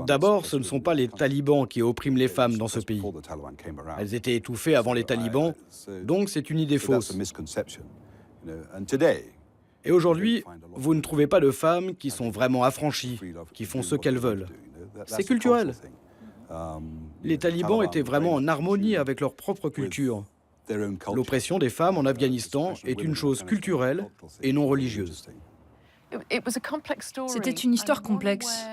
D'abord, ce ne sont pas les talibans qui oppriment les femmes dans ce pays. Elles étaient étouffées avant les talibans, donc c'est une idée fausse. Et aujourd'hui, vous ne trouvez pas de femmes qui sont vraiment affranchies, qui font ce qu'elles veulent. C'est culturel. Les talibans étaient vraiment en harmonie avec leur propre culture. L'oppression des femmes en Afghanistan est une chose culturelle et non religieuse. C'était une histoire complexe.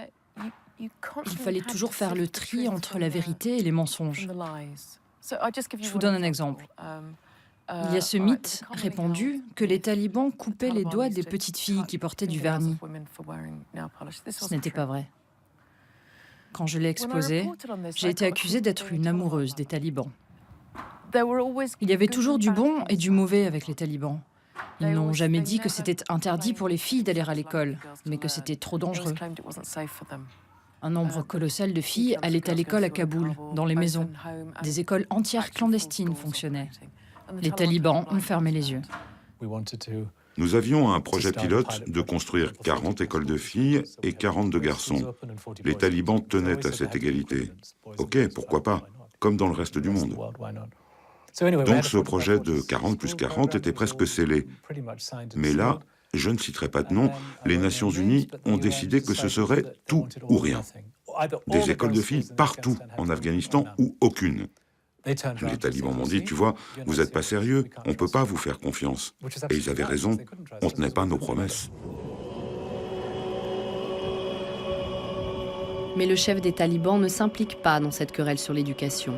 Il fallait toujours faire le tri entre la vérité et les mensonges. Je vous donne un exemple. Il y a ce mythe répandu que les talibans coupaient les doigts des petites filles qui portaient du vernis. Ce n'était pas vrai. Quand je l'ai exposé, j'ai été accusée d'être une amoureuse des talibans. Il y avait toujours du bon et du mauvais avec les talibans. Ils n'ont jamais dit que c'était interdit pour les filles d'aller à l'école, mais que c'était trop dangereux. Un nombre colossal de filles allaient à l'école à Kaboul, dans les maisons. Des écoles entières clandestines fonctionnaient. Les talibans ont fermé les yeux. Nous avions un projet pilote de construire 40 écoles de filles et 40 de garçons. Les talibans tenaient à cette égalité. Ok, pourquoi pas, comme dans le reste du monde. Donc ce projet de 40 plus 40 était presque scellé. Mais là, je ne citerai pas de nom, les Nations Unies ont décidé que ce serait tout ou rien. Des écoles de filles partout en Afghanistan ou aucune. Les talibans m'ont dit, tu vois, vous n'êtes pas sérieux, on ne peut pas vous faire confiance. Et ils avaient raison, on ne tenait pas nos promesses. Mais le chef des talibans ne s'implique pas dans cette querelle sur l'éducation.